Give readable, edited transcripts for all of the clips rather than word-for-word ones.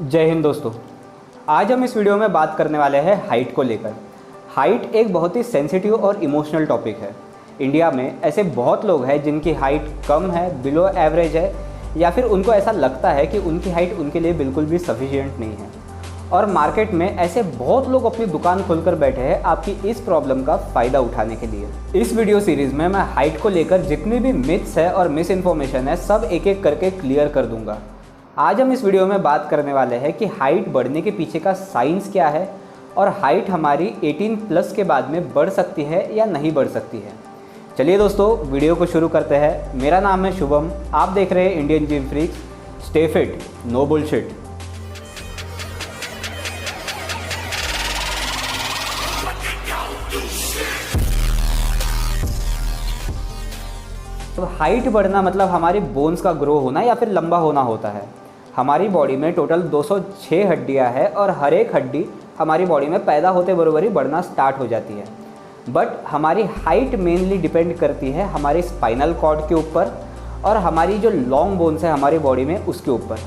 जय हिंद दोस्तों। आज हम इस वीडियो में बात करने वाले हैं हाइट को लेकर। हाइट एक बहुत ही सेंसिटिव और इमोशनल टॉपिक है। इंडिया में ऐसे बहुत लोग हैं जिनकी हाइट कम है, बिलो एवरेज है, या फिर उनको ऐसा लगता है कि उनकी हाइट उनके लिए बिल्कुल भी सफिशिएंट नहीं है। और मार्केट में ऐसे बहुत लोग अपनी दुकान खोलकर बैठे हैं आपकी इस प्रॉब्लम का फ़ायदा उठाने के लिए। इस वीडियो सीरीज़ में मैं हाइट को लेकर जितनी भी मिथ्स है और मिस इन्फॉर्मेशन है सब एक एक करके क्लियर कर दूंगा। आज हम इस वीडियो में बात करने वाले हैं कि हाइट बढ़ने के पीछे का साइंस क्या है और हाइट हमारी 18 प्लस के बाद में बढ़ सकती है या नहीं बढ़ सकती है। चलिए दोस्तों, वीडियो को शुरू करते हैं। मेरा नाम है शुभम, आप देख रहे हैं Indian gym freaks. Stay fit, no bullshit. तो हाइट बढ़ना मतलब हमारी बोन्स का ग्रो होना या फिर लंबा होना होता है। हमारी बॉडी में टोटल 206 हड्डियां हैं और हर एक हड्डी हमारी बॉडी में पैदा होते बरोबर ही बढ़ना स्टार्ट हो जाती है। बट हमारी हाइट मेनली डिपेंड करती है हमारी स्पाइनल कॉर्ड के ऊपर और हमारी जो लॉन्ग बोन्स है हमारी बॉडी में उसके ऊपर।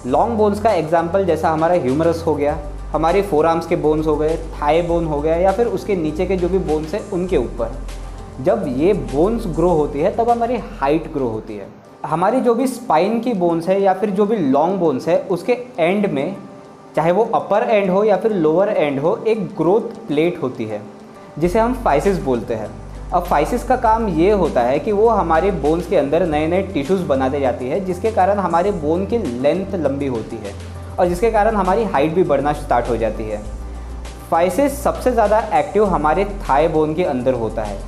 लॉन्ग बोन्स का एग्जाम्पल जैसा हमारा ह्यूमरस हो गया, हमारे फोर आर्म्स के बोन्स हो गए, थाई बोन हो गया, या फिर उसके नीचे के जो भी बोन्स हैं उनके ऊपर। जब ये बोन्स ग्रो होती है तब हमारी हाइट ग्रो होती है। हमारी जो भी स्पाइन की बोन्स है या फिर जो भी लॉन्ग बोन्स है उसके एंड में, चाहे वो अपर एंड हो या फिर लोअर एंड हो, एक ग्रोथ प्लेट होती है जिसे हम फाइसिस बोलते हैं। अब फाइसिस का काम ये होता है कि वो हमारे बोन्स के अंदर नए नए टिश्यूज़ बनाते जाती है, जिसके कारण हमारे बोन की लेंथ लंबी होती है और जिसके कारण हमारी हाइट भी बढ़ना स्टार्ट हो जाती है। फाइसिस सबसे ज़्यादा एक्टिव हमारे थाई बोन के अंदर होता है,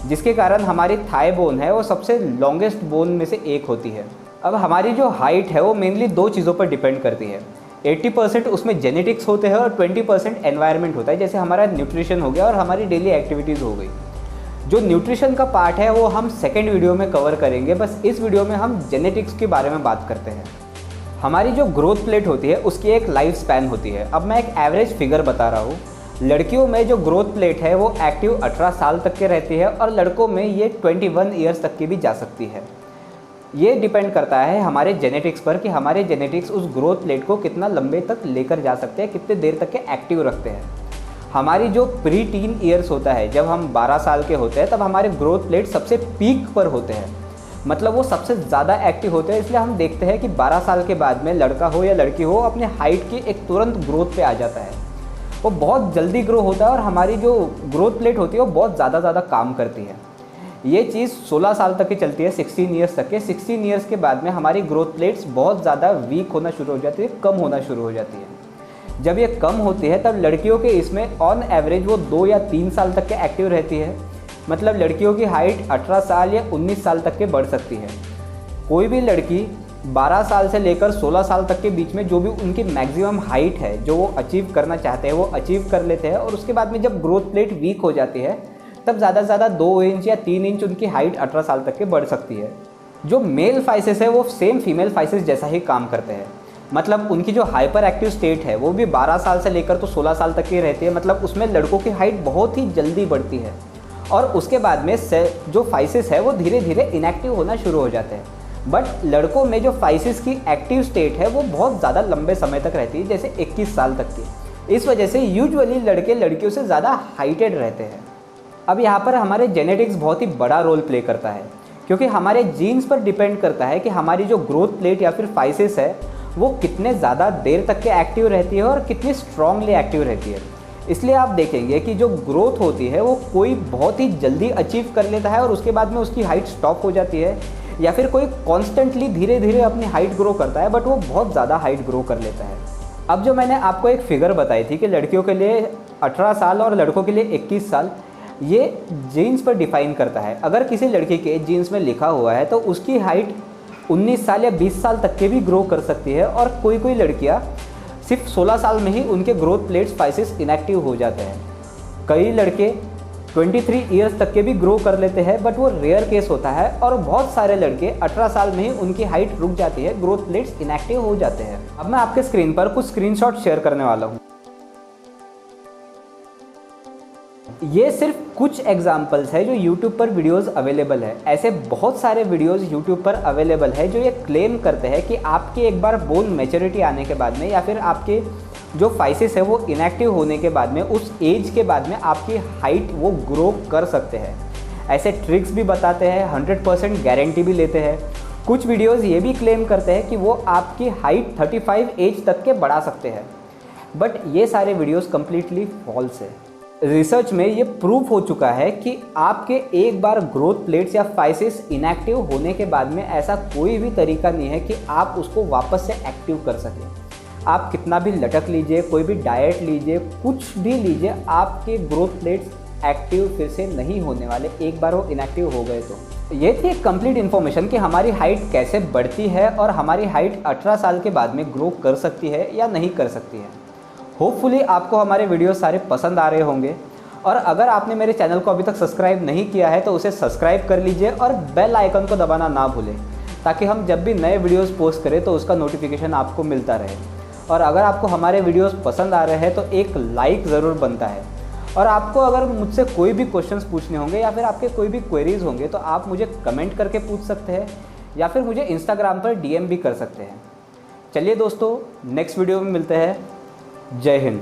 जिसके कारण हमारी थाई बोन है वो सबसे लॉन्गेस्ट बोन में से एक होती है। अब हमारी जो हाइट है वो मेनली दो चीज़ों पर डिपेंड करती है। 80% उसमें जेनेटिक्स होते हैं और 20% एनवायरनमेंट होता है, जैसे हमारा न्यूट्रिशन हो गया और हमारी डेली एक्टिविटीज़ हो गई। जो न्यूट्रिशन का पार्ट है वो हम सेकेंड वीडियो में कवर करेंगे। बस इस वीडियो में हम जेनेटिक्स के बारे में बात करते हैं। हमारी जो ग्रोथ प्लेट होती है उसकी एक लाइफ स्पैन होती है। अब मैं एक एवरेज फिगर बता रहा हूँ। लड़कियों में जो ग्रोथ प्लेट है वो एक्टिव 18 साल तक के रहती है और लड़कों में ये 21 ईयर्स तक की भी जा सकती है। ये डिपेंड करता है हमारे जेनेटिक्स पर कि हमारे जेनेटिक्स उस ग्रोथ प्लेट को कितना लंबे तक लेकर जा सकते हैं, कितने देर तक के एक्टिव रखते हैं। हमारी जो प्री टीन ईयर्स होता है, जब हम 12 साल के होते हैं तब हमारे ग्रोथ प्लेट सबसे पीक पर होते हैं, मतलब वो सबसे ज़्यादा एक्टिव होते हैं। इसलिए हम देखते हैं कि 12 साल के बाद में लड़का हो या लड़की हो अपने हाइट की एक तुरंत ग्रोथ पे आ जाता है। वो बहुत जल्दी ग्रो होता है और हमारी जो ग्रोथ प्लेट होती है वो बहुत ज़्यादा काम करती है। ये चीज़ 16 साल तक की चलती है, 16 ईयर्स तक के। 16 ईयर्स के बाद में हमारी ग्रोथ प्लेट्स बहुत ज़्यादा वीक होना शुरू हो जाती है, कम होना शुरू हो जाती है। जब ये कम होती है तब लड़कियों के इसमें ऑन एवरेज वो 2 या 3 साल तक के एक्टिव रहती है। मतलब लड़कियों की हाइट 18 साल या 19 साल तक के बढ़ सकती है। कोई भी लड़की 12 साल से लेकर 16 साल तक के बीच में जो भी उनकी मैक्सिमम हाइट है जो वो अचीव करना चाहते हैं वो अचीव कर लेते हैं। और उसके बाद में जब ग्रोथ प्लेट वीक हो जाती है तब ज़्यादा से ज़्यादा 2 इंच या 3 इंच उनकी हाइट 18 साल तक के बढ़ सकती है। जो मेल फाइसिस है वो सेम फीमेल फाइसिस जैसा ही काम करते हैं। मतलब उनकी जो हाइपर एक्टिव स्टेट है वो भी 12 साल से लेकर तो 16 साल तक की रहती है। मतलब उसमें लड़कों की हाइट बहुत ही जल्दी बढ़ती है और उसके बाद में जो फाइसिस है वो धीरे धीरे इनएक्टिव होना शुरू हो जाते हैं। बट लड़कों में जो फाइसिस की एक्टिव स्टेट है वो बहुत ज़्यादा लंबे समय तक रहती है, जैसे 21 साल तक की। इस वजह से यूजुअली लड़के लड़कियों से ज़्यादा हाइटेड रहते हैं। अब यहाँ पर हमारे जेनेटिक्स बहुत ही बड़ा रोल प्ले करता है, क्योंकि हमारे जीन्स पर डिपेंड करता है कि हमारी जो ग्रोथ प्लेट या फिर फाइसिस है वो कितने ज़्यादा देर तक के एक्टिव रहती है और कितनी स्ट्रांगली एक्टिव रहती है। इसलिए आप देखेंगे कि जो ग्रोथ होती है वो कोई बहुत ही जल्दी अचीव कर लेता है और उसके बाद में उसकी हाइट स्टॉप हो जाती है, या फिर कोई कॉन्स्टेंटली धीरे धीरे अपनी हाइट ग्रो करता है बट वो बहुत ज़्यादा हाइट ग्रो कर लेता है। अब जो मैंने आपको एक फिगर बताई थी कि लड़कियों के लिए 18 साल और लड़कों के लिए 21 साल, ये जीन्स पर डिफाइन करता है। अगर किसी लड़की के जीन्स में लिखा हुआ है तो उसकी हाइट 19 साल या 20 साल तक के भी ग्रो कर सकती है। और कोई लड़कियाँ सिर्फ 16 साल में ही उनके ग्रोथ प्लेट्स फाइसिस इनएक्टिव हो जाते हैं। कई लड़के 23 ईयर्स तक के भी ग्रो कर लेते हैं, बट वो रेयर केस होता है। और बहुत सारे लड़के 18 साल में ही उनकी हाइट रुक जाती है, ग्रोथ प्लेट्स इनएक्टिव हो जाते हैं। अब मैं आपके स्क्रीन पर कुछ स्क्रीनशॉट शेयर करने वाला हूँ। ये सिर्फ कुछ एग्जाम्पल्स है जो YouTube पर वीडियोस अवेलेबल है। ऐसे बहुत सारे वीडियोस YouTube पर अवेलेबल है जो ये क्लेम करते हैं कि आपकी एक बार बोन मैच्योरिटी आने के बाद में या फिर आपके जो फाइसिस है वो इनएक्टिव होने के बाद में, उस एज के बाद में आपकी हाइट वो ग्रो कर सकते हैं। ऐसे ट्रिक्स भी बताते हैं, 100% गारंटी भी लेते हैं। कुछ वीडियोस ये भी क्लेम करते हैं कि वो आपकी हाइट 35 एज तक के बढ़ा सकते हैं, बट ये सारे वीडियोस कम्प्लीटली फॉल्स है। रिसर्च में ये प्रूफ हो चुका है कि आपके एक बार ग्रोथ प्लेट्स या फाइसिस इनएक्टिव होने के बाद में ऐसा कोई भी तरीका नहीं है कि आप उसको वापस से एक्टिव कर सकें। आप कितना भी लटक लीजिए, कोई भी डाइट लीजिए, कुछ भी लीजिए, आपके ग्रोथ प्लेट्स एक्टिव फिर से नहीं होने वाले एक बार वो इनएक्टिव हो गए तो। ये थी एक कंप्लीट इन्फॉर्मेशन कि हमारी हाइट कैसे बढ़ती है और हमारी हाइट 18 साल के बाद में ग्रो कर सकती है या नहीं कर सकती है। होपफुली आपको हमारे वीडियो सारे पसंद आ रहे होंगे, और अगर आपने मेरे चैनल को अभी तक सब्सक्राइब नहीं किया है तो उसे सब्सक्राइब कर लीजिए और बेल आइकन को दबाना ना भूलें, ताकि हम जब भी नए वीडियोस पोस्ट करें तो उसका नोटिफिकेशन आपको मिलता रहे। और अगर आपको हमारे वीडियोस पसंद आ रहे हैं तो एक लाइक ज़रूर बनता है। और आपको अगर मुझसे कोई भी क्वेश्चंस पूछने होंगे या फिर आपके कोई भी क्वेरीज़ होंगे तो आप मुझे कमेंट करके पूछ सकते हैं या फिर मुझे इंस्टाग्राम पर DM भी कर सकते हैं। चलिए दोस्तों, नेक्स्ट वीडियो में मिलते हैं। जय हिंद।